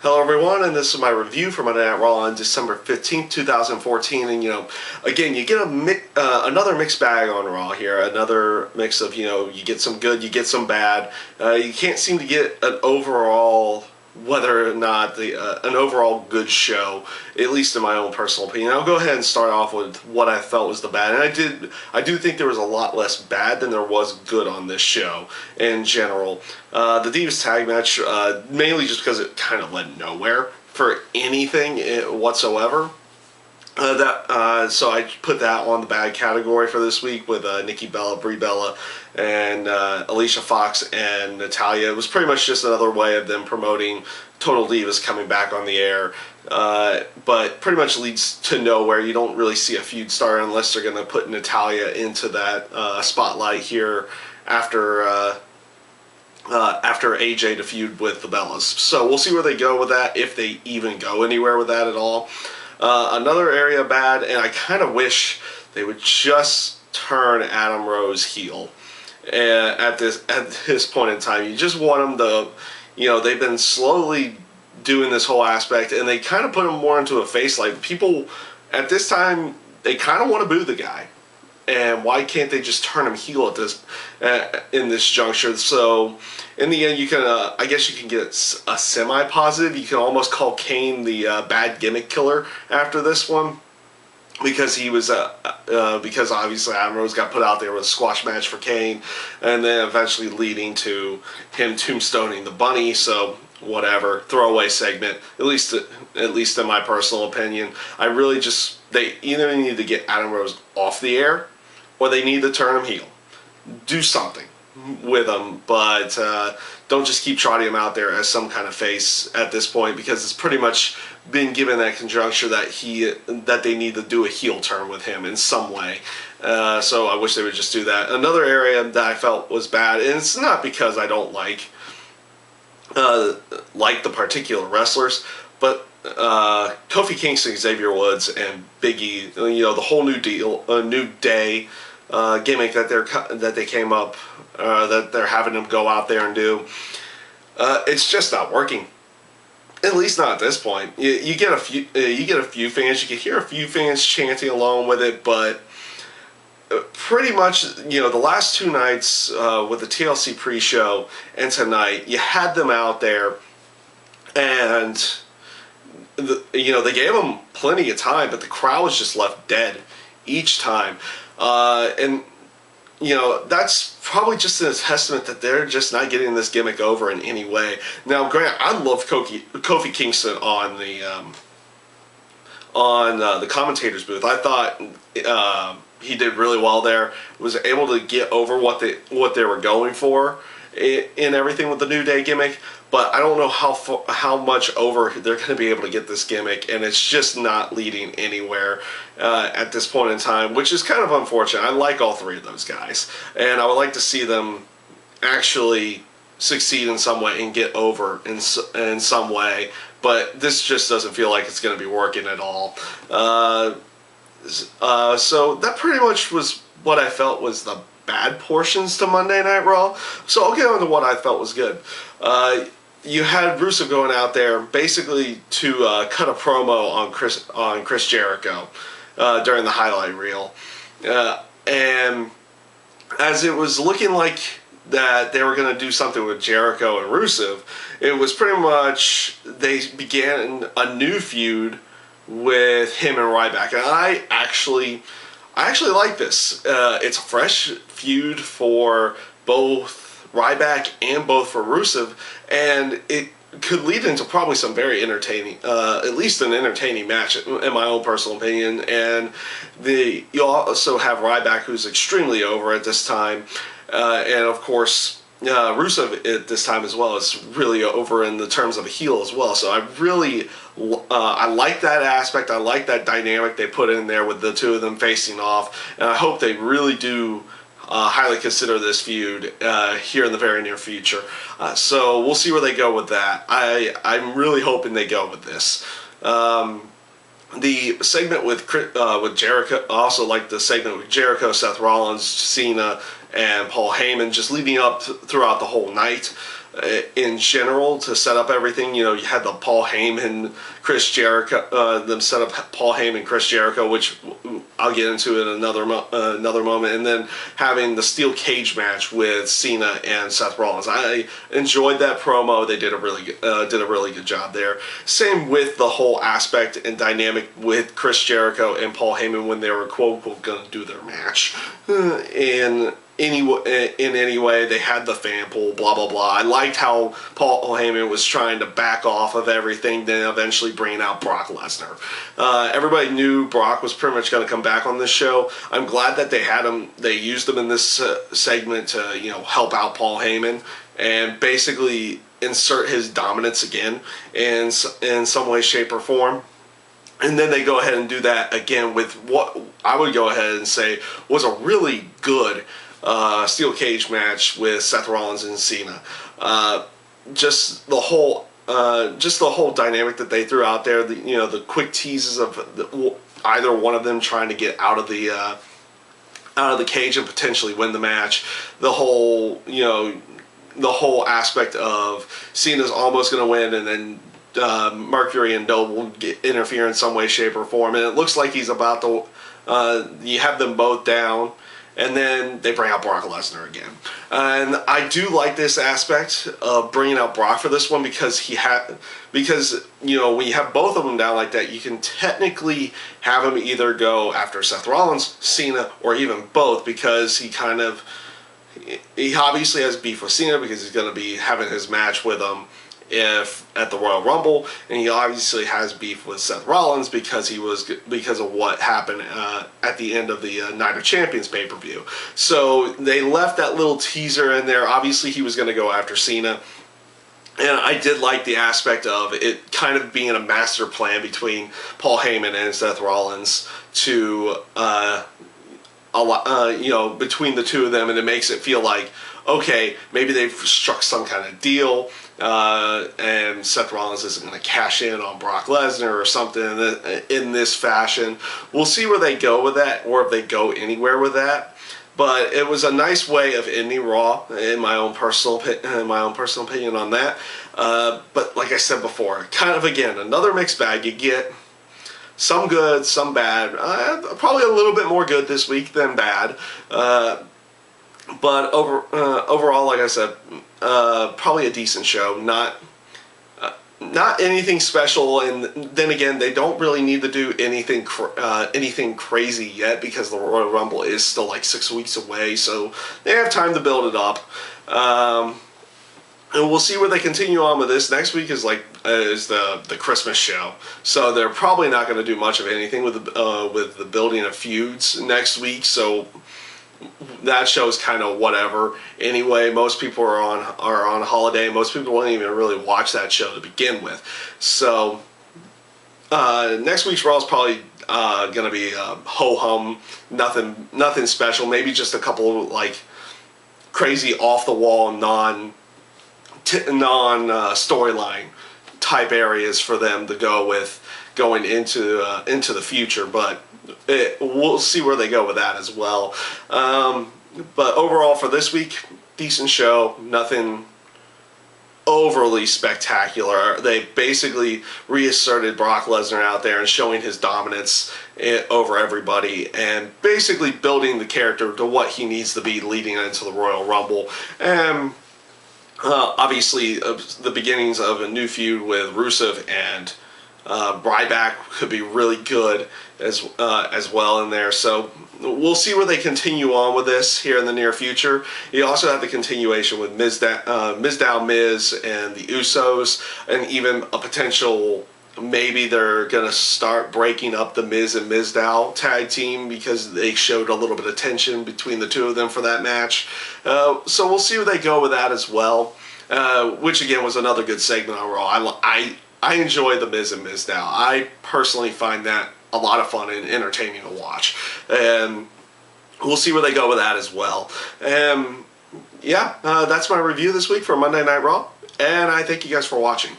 Hello everyone, and this is my review for Monday Night Raw on December 15th, 2014, and again, you get another mixed bag on Raw here, another mix of, you get some good, you get some bad. You can't seem to get an overall, whether or not an overall good show, at least in my own personal opinion. I'll go ahead and start off with what I felt was the bad, and I do think there was a lot less bad than there was good on this show in general. The Divas tag match, mainly just because it kind of led nowhere for anything whatsoever. So I put that on the bad category for this week with Nikki Bella, Brie Bella, and Alicia Fox and Natalya. It was pretty much just another way of them promoting Total Divas coming back on the air, but pretty much leads to nowhere. You don't really see a feud start unless they're going to put Natalya into that spotlight here after AJ to feud with the Bellas. So we'll see where they go with that, if they even go anywhere with that at all. Another area bad, and I kind of wish they would just turn Adam Rose heel at this point in time. You just want them to, they've been slowly doing this whole aspect, and they kind of put him more into a face. Like, people at this time, they kind of want to boo the guy. And why can't they just turn him heel at this in this juncture? So in the end, you can I guess you can get a semi-positive. You can almost call Kane the bad gimmick killer after this one, because he was because obviously Adam Rose got put out there with a squash match for Kane, and then eventually leading to him tombstoning the Bunny. So whatever, throwaway segment, at least in my personal opinion. I really just, they either need to get Adam Rose off the air, or they need to turn him heel. Do something with him, but don't just keep trotting him out there as some kind of face at this point, because it's pretty much been given that conjuncture that they need to do a heel turn with him in some way. So I wish they would just do that. Another area that I felt was bad, and it's not because I don't like the particular wrestlers, but Kofi Kingston, Xavier Woods, and Big E, the whole New Day gimmick that they came up, that they're having them go out there and do. It's just not working. At least not at this point. You get a few fans. You can hear a few fans chanting along with it, but pretty much, the last two nights with the TLC pre-show and tonight, you had them out there, and they gave them plenty of time, but the crowd was just left dead each time. And that's probably just a testament that they're just not getting this gimmick over in any way. Now, granted, I love Kofi Kingston on the commentators booth. I thought he did really well there. Was able to get over what they were going for in everything with the New Day gimmick. But I don't know how much over they're going to be able to get this gimmick, and it's just not leading anywhere at this point in time, which is kind of unfortunate. I like all three of those guys, and I would like to see them actually succeed in some way and get over in some way, but this just doesn't feel like it's going to be working at all. So that pretty much was what I felt was the bad portions to Monday Night Raw. So I'll get on to what I felt was good. You had Rusev going out there basically to cut a promo on Chris Jericho during the highlight reel, and as it was looking like that they were going to do something with Jericho and Rusev, it was pretty much they began a new feud with him and Ryback, and I actually like this. It's a fresh feud for both Ryback and both for Rusev, and it could lead into probably some very entertaining, at least an entertaining match in my own personal opinion. And you also have Ryback, who's extremely over at this time, and of course Rusev at this time as well is really over in the terms of a heel as well. So I like that aspect. I like that dynamic they put in there with the two of them facing off, and I hope they really do highly consider this feud here in the very near future. So we'll see where they go with that. I'm really hoping they go with this. The segment with Jericho, I also like the segment with Jericho, Seth Rollins, Cena, and Paul Heyman, just leading up throughout the whole night. in general to set up everything. You know, you had the Paul Heyman, Chris Jericho, them set up Paul Heyman, Chris Jericho, which I'll get into in another moment, and then having the steel cage match with Cena and Seth Rollins. I enjoyed that promo. They did a really good job there. Same with the whole aspect and dynamic with Chris Jericho and Paul Heyman when they were quote unquote going to do their match. And in any way, they had the fan pool, blah, blah, blah. I liked how Paul Heyman was trying to back off of everything, then eventually bringing out Brock Lesnar. Everybody knew Brock was pretty much going to come back on this show. I'm glad that they had him, they used him in this segment to, you know, help out Paul Heyman and basically insert his dominance again in some way, shape, or form. And then they go ahead and do that again with what I would go ahead and say was a really good steel cage match with Seth Rollins and Cena. Just the whole dynamic that they threw out there. The quick teases of either one of them trying to get out of the cage and potentially win the match. The whole aspect of Cena's almost going to win, and then Mercury and Noble interfere in some way, shape, or form, and it looks like he's about to. You have them both down, and then they bring out Brock Lesnar again. And I do like this aspect of bringing out Brock for this one because when you have both of them down like that, you can technically have him either go after Seth Rollins, Cena, or even both, because he obviously has beef with Cena because he's going to be having his match with him at the Royal Rumble, and he obviously has beef with Seth Rollins because of what happened at the end of the Night of Champions pay-per-view. So they left that little teaser in there. Obviously he was going to go after Cena, and I did like the aspect of it kind of being a master plan between Paul Heyman and Seth Rollins to between the two of them, and it makes it feel like, okay, maybe they've struck some kind of deal, and Seth Rollins isn't going to cash in on Brock Lesnar or something in this fashion. We'll see where they go with that, or if they go anywhere with that. But it was a nice way of ending Raw, in my own personal opinion on that. But like I said before, kind of again another mixed bag. You get some good, some bad. Probably a little bit more good this week than bad. But overall, like I said, probably a decent show. Not anything special, and then again, they don't really need to do anything crazy yet because the Royal Rumble is still like 6 weeks away, so they have time to build it up. And we'll see where they continue on with this. Next week is the Christmas show, so they're probably not going to do much of anything with the building of feuds next week. So that show's kind of whatever. Anyway, most people are on holiday. Most people won't even really watch that show to begin with. So next week's Raw is probably going to be ho-hum, nothing special. Maybe just a couple like crazy off the wall non-storyline type areas for them to go with going into the future, but we'll see where they go with that as well. But overall for this week, decent show, nothing overly spectacular. They basically reasserted Brock Lesnar out there and showing his dominance over everybody, and basically building the character to what he needs to be leading into the Royal Rumble. And obviously the beginnings of a new feud with Rusev and Ryback could be really good as well in there. So we'll see where they continue on with this here in the near future. You also have the continuation with Miz and the Usos, and even a potential, maybe they're going to start breaking up the Miz and Mizdow tag team because they showed a little bit of tension between the two of them for that match. So we'll see where they go with that as well, which again was another good segment on Raw. I enjoy the Miz and Mizdow. I personally find that a lot of fun and entertaining to watch. And we'll see where they go with that as well. Yeah, that's my review this week for Monday Night Raw. And I thank you guys for watching.